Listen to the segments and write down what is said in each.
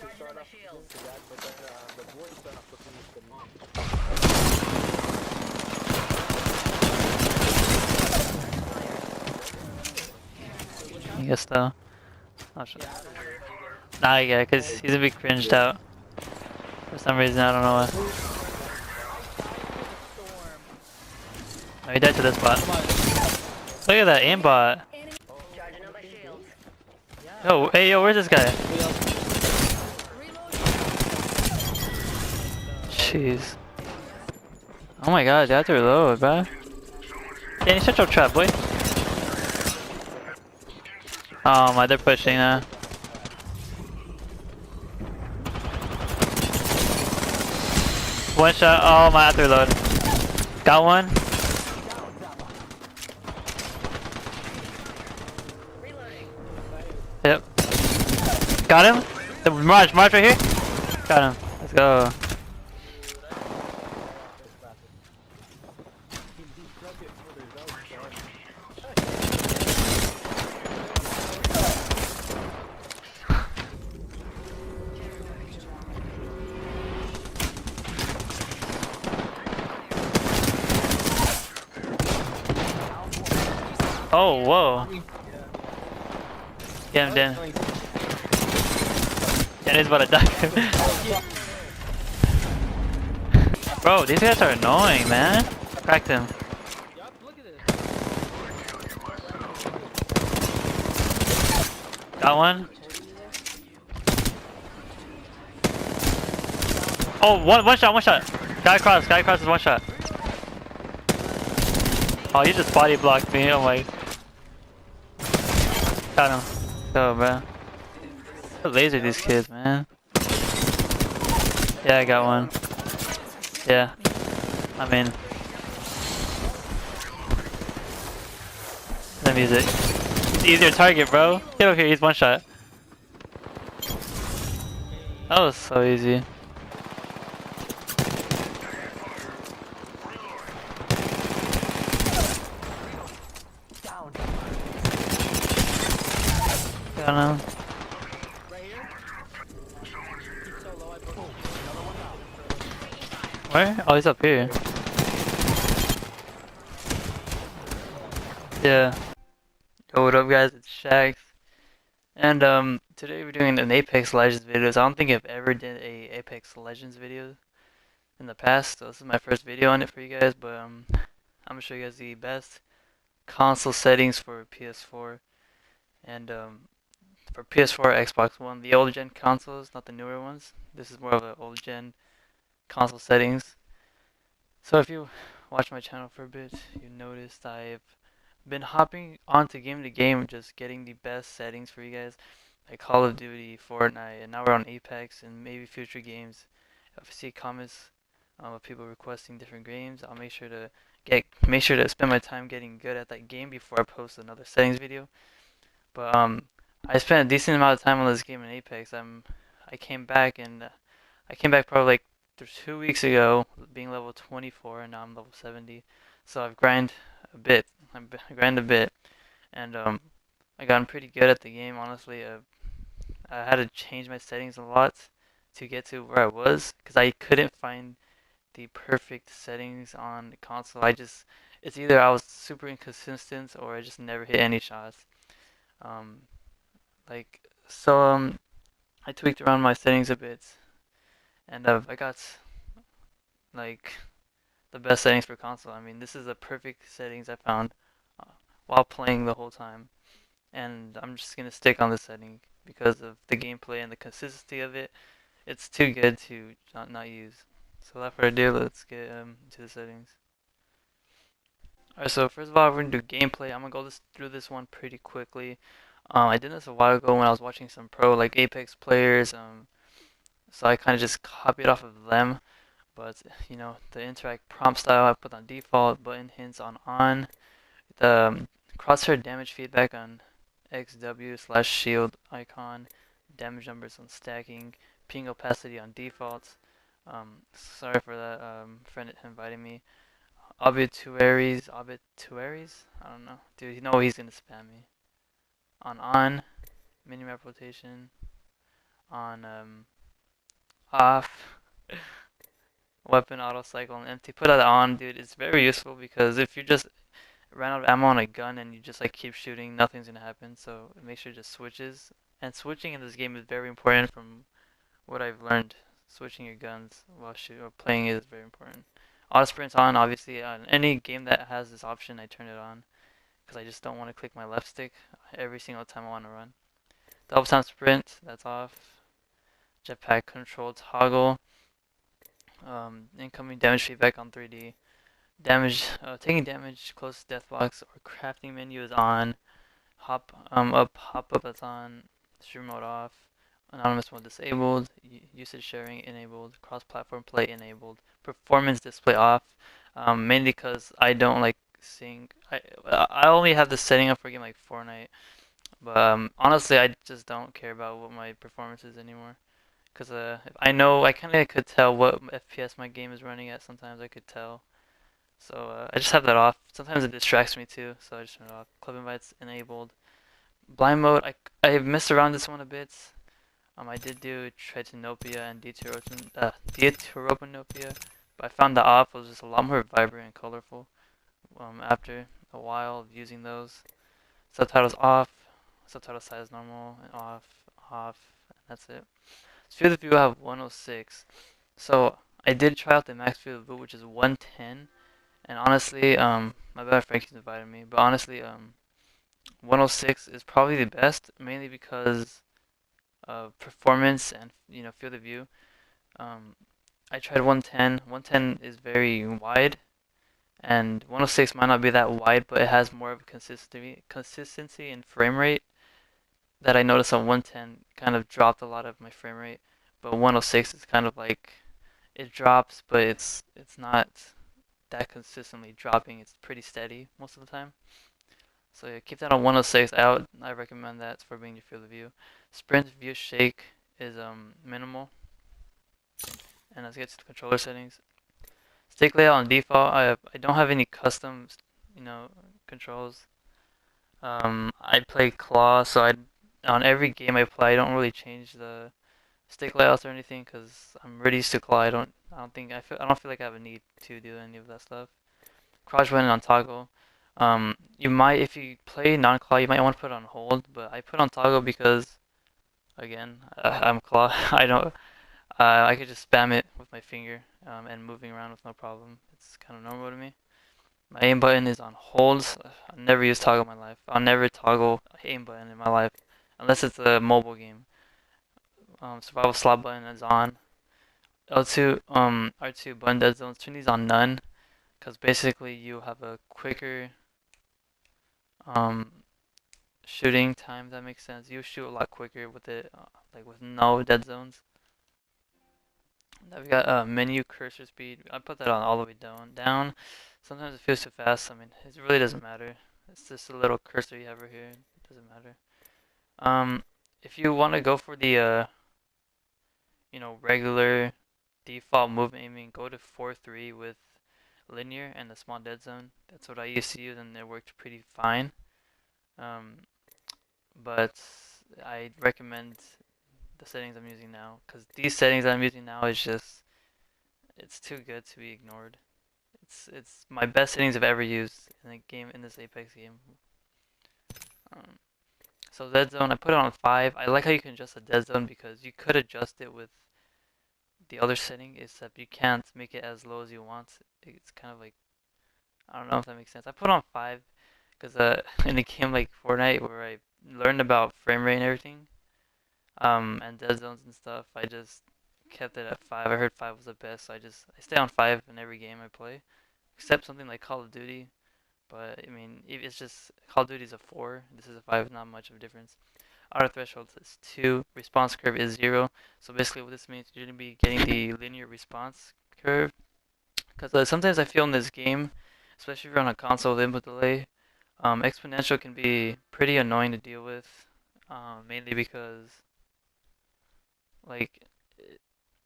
start off into that, but then the boys start off looking into the mom. I guess though. Not sure. Nah, yeah, cause he's a bit cringed out. For some reason, I don't know why. Oh, he died to this bot. Look at that aimbot. Yo, hey, yo, where's this guy? Jeez. Oh my god, you have to reload, bro. Yeah, you shut your trap, boy. Oh my, they're pushing now. One shot, oh my, I have to reload. Got one. Yep. Got him. The March right here. Got him. Let's go. Oh, whoa. Get him, Dan. Dan is about to die. Bro, these guys are annoying, man. Cracked him. Got one. Oh, one shot. Guy across is one shot. Oh, you just body blocked me. Oh my. Got him. Go, bro. Laser these kids, man. Yeah, I got one. Yeah. I mean. The music. It's easier target, bro. Get over here, he's one shot. That was so easy. Got him. Where? Oh, he's up here. Yeah. Yo, what up, guys? It's Shax. And today we're doing an Apex Legends video. I don't think I've ever did a Apex Legends video in the past, so this is my first video on it for you guys. But I'm gonna show you guys the best console settings for PS4 and for PS4, Xbox One, the old gen consoles, not the newer ones. This is more of an old gen console settings. So if you watch my channel for a bit, you noticed I've been hopping onto game to game, just getting the best settings for you guys, like Call of Duty, Fortnite, and now we're on Apex and maybe future games. If I see comments of people requesting different games, I'll make sure to spend my time getting good at that game before I post another settings video. But I spent a decent amount of time on this game in Apex. I came back probably like 2 weeks ago, being level 24, and now I'm level 70. So I've grinded a bit. And I gotten pretty good at the game. Honestly, I had to change my settings a lot to get to where I was, because I couldn't find the perfect settings on the console. It's either I was super inconsistent or I just never hit any shots. Um, like so, I tweaked around my settings a bit, and I got like the best settings for console. I mean, this is the perfect settings I found while playing the whole time, and I'm just gonna stick on this setting because of the gameplay and the consistency of it. It's too good to not use. So without further ado, let's get to the settings. Alright, so first of all, we're gonna do gameplay. I'm gonna go through this one pretty quickly. I did this a while ago when I was watching some pro like Apex players. So I kind of just copied off of them. But you know, the interact prompt style I put on default, button hints on. The crosshair damage feedback on XW/shield icon, damage numbers on stacking, ping opacity on default. Sorry for that friend inviting me. Obituaries? I don't know. Dude, you know he's gonna spam me. On, minimap rotation. on off, weapon auto cycle and empty. Put that on, dude. It's very useful because if you just ran out of ammo on a gun and you just like keep shooting, nothing's gonna happen. So make sure it just switches. And switching in this game is very important from what I've learned. Switching your guns while shooting or playing is very important. Auto sprint's on, obviously. On any game that has this option, I turn it on because I just don't want to click my left stick every single time I want to run. Double time sprint, that's off. Jetpack control toggle. Incoming damage feedback on 3D. Damage, taking damage, close to death box or crafting menu is on. Hop up that's on. Stream mode off. Anonymous mode disabled. Usage sharing enabled. Cross-platform play enabled. Performance display off. Mainly because I don't like seeing. I only have this setting up for a game like Fortnite, but honestly, I just don't care about what my performance is anymore. Cause I know I kind of could tell what FPS my game is running at. Sometimes I could tell. So I just have that off. Sometimes it distracts me too, so I just turn it off. Club invites enabled. Blind mode, I messed around this one a bit. I did do Tritanopia and Deuteropanopia, but I found the off was just a lot more vibrant and colorful. After a while of using those, subtitles off, subtitle size normal and off, off, and that's it. Field of view I have 106, so I did try out the max field of view, which is 110, and honestly, my bad Frankie's invited me, but honestly, 106 is probably the best, mainly because of performance and field of view. Um, I tried 110. 110 is very wide, and 106 might not be that wide, but it has more of a consistency in frame rate that I noticed on 110 kind of dropped a lot of my frame rate, but 106 is kind of like it drops, but it's not that consistently dropping. It's pretty steady most of the time. So yeah, keep that on 106 out. I recommend that for being your field of view. Sprint view shake is minimal. And let's get to the controller settings. Stick layout on default. I don't have any custom, you know, controls. I play claw, so I on every game I play I don't really change the stick layouts or anything because I'm really used to claw. I don't feel like I have a need to do any of that stuff. Crouch button on toggle. You might, if you play non-claw, you might want to put it on hold, but I put on toggle because, again, I'm claw. I don't, I could just spam it with my finger, and moving around with no problem. It's kind of normal to me. My aim button is on holds. I never use toggle in my life. I'll never toggle aim button in my life, unless it's a mobile game. Survival slot button is on. L2, R2 button dead zones. Turn these on none, because basically you have a quicker um, shooting time. That makes sense. You shoot a lot quicker with it, like with no dead zones. Now we got menu cursor speed. I put that on all the way down. Down. Sometimes it feels too fast. I mean, it really doesn't matter. It's just a little cursor you have right here. It doesn't matter. Um, if you want to go for the regular default movement aiming, go to 4-3 with linear and the small dead zone. That's what I used to use, and it worked pretty fine. Um, but I recommend the settings I'm using now because these settings I'm using now is just it's too good to be ignored. It's my best settings I've ever used in a game in this Apex game. Um, so dead zone I put it on 5. I like how you can adjust the dead zone because you could adjust it with the other setting, except you can't make it as low as you want. It's kind of like I don't know if that makes sense. I put on 5 because in a game like Fortnite where I learned about frame rate and everything, and dead zones and stuff, I just kept it at 5. I heard 5 was the best, so I stay on 5 in every game I play, except something like Call of Duty. But I mean, it's just Call of Duty's a 4. This is a 5. Not much of a difference. Auto threshold is 2. Response curve is 0. So basically, what this means, you're gonna be getting the linear response curve. Because sometimes I feel in this game, especially if you're on a console with input delay, exponential can be pretty annoying to deal with. Mainly because like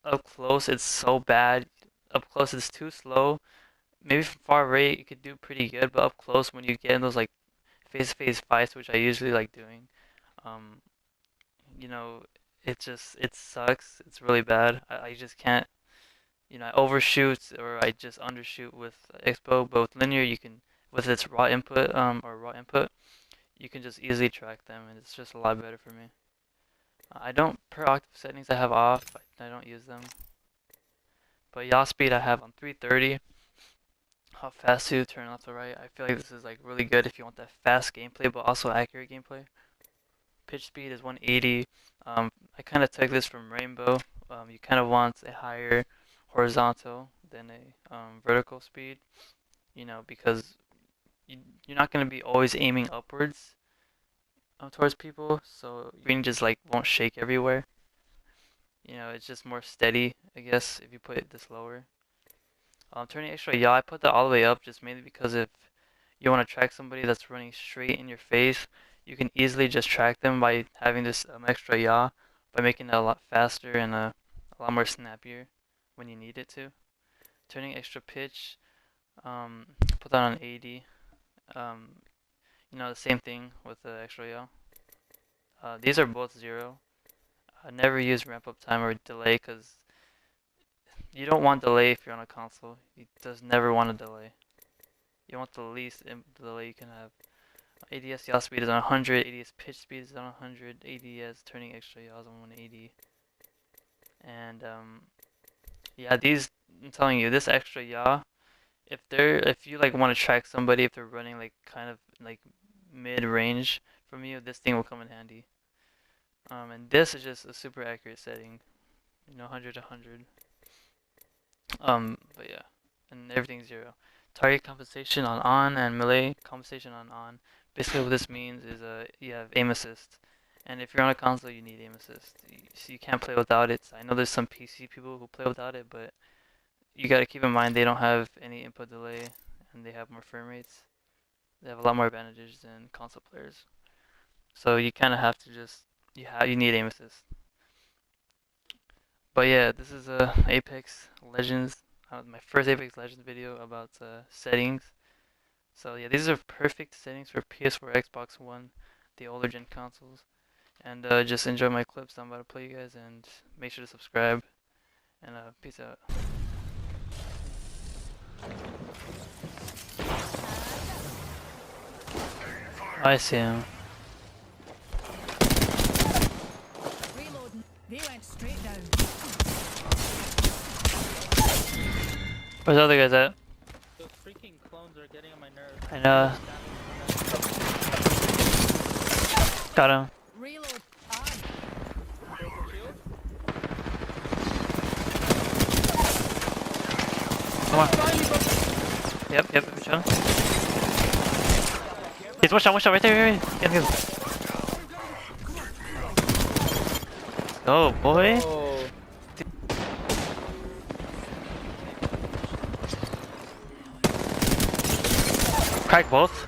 up close it's so bad. Up close it's too slow. Maybe from far away you could do pretty good, but up close when you get in those like face-to-face fights, which I usually like doing, um, you know, it sucks. It's really bad. I just can't, I overshoot or I just undershoot with Expo, but with linear you can, with its raw input, you can just easily track them, and it's just a lot better for me. I don't, per octave settings I have off. I don't use them. But yaw speed I have on 330. How fast to turn left to right. I feel like this is like really good if you want that fast gameplay, but also accurate gameplay. Pitch speed is 180. I kind of took this from Rainbow. You kind of want a higher horizontal than a vertical speed, because you're not going to be always aiming upwards towards people, so your green just like won't shake everywhere. It's just more steady, I guess, if you put it this lower. Turning extra yaw, I put that all the way up just mainly because if you want to track somebody that's running straight in your face, you can easily just track them by having this extra yaw, by making it a lot faster and a lot more snappier when you need it to. Turning extra pitch, put that on 80. The same thing with the extra yaw. These are both 0. I never use ramp up time or delay because you don't want delay if you're on a console. You just never want a delay. You want the least delay you can have. ADS yaw speed is on 100, ADS pitch speed is on 100, ADS turning extra yaw is on 180. And yeah, I'm telling you, this extra yaw, if you like want to track somebody, if they're running like kind of like mid-range from you, this thing will come in handy. And this is just a super accurate setting, 100 to 100. But yeah, and everything's 0. Target compensation on and melee compensation on. Basically what this means is you have aim assist. And if you're on a console, you need aim assist. So you can't play without it. I know there's some PC people who play without it, but you gotta keep in mind they don't have any input delay and they have more frame rates. They have a lot more advantages than console players. So you kind of have to just, you need aim assist. But yeah, this is Apex Legends, my first Apex Legends video about settings. So yeah, these are perfect settings for PS4, Xbox One, the older gen consoles. And just enjoy my clips I'm about to play you guys, and make sure to subscribe. And peace out. I see him. Reloading. They went straight down. Where's the other guys at? Those freaking clones are getting on my nerves. I know. Got him. Reload. Come on. Yep, which one? He's one shot, right there, Get him. Oh, boy. Oh, Crack both.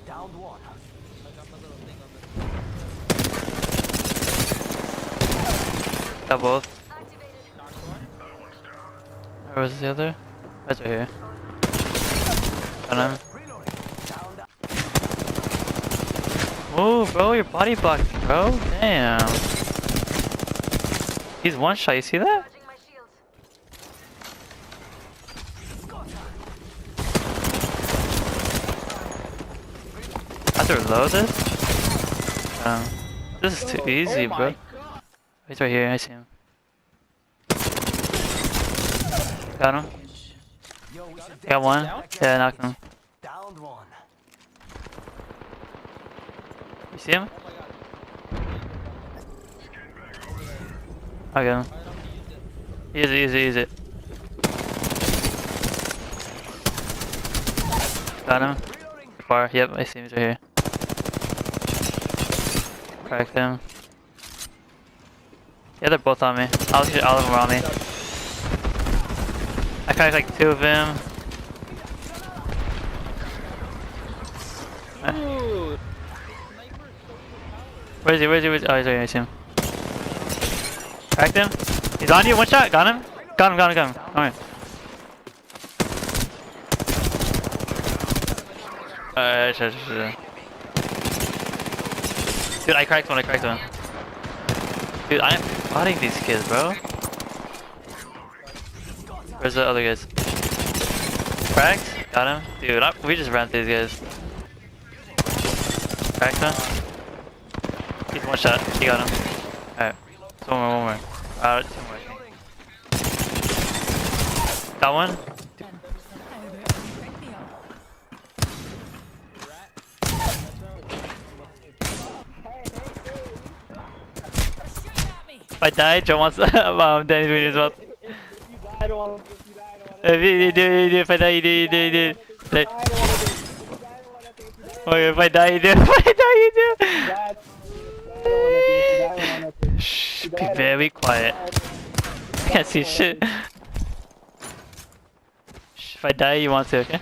Downed one. I got my little thing on Got both. this. Knocked one. Where was the other? Right here. Got him. Oh, bro, your body blocked, bro. Damn. He's one shot. You see that? I have to reload this. This is too easy, bro. He's right here. I see him. Got him. Got one. Yeah, knocked him. Downed one. You see him? I got him. Easy. Got him. Far. Yep, I see him. He's right here. Cracked him. Yeah, they're both on me. All of them are on me. I cracked like 2 of them. dude. Where is he? Oh, he's right here. I see him. Cracked him. He's on you. One shot. Got him. Got him. Alright. Sure. Dude, I cracked one. Dude, I'm fighting these kids, bro. Where's the other guys? Cracked? Got him? Dude, we just ran through these guys. Cracked him? He's one shot. He got him. Alright. One more. Two more, I think. Got one? How about you pick me up? Shoot at me! If I die, Joe wants Danny's video as well. If you do, if I die, you do. Okay, if I die, you do. If I die, you do. Shh, be very quiet. I can't see shit. Shh, if I die, you want to, okay?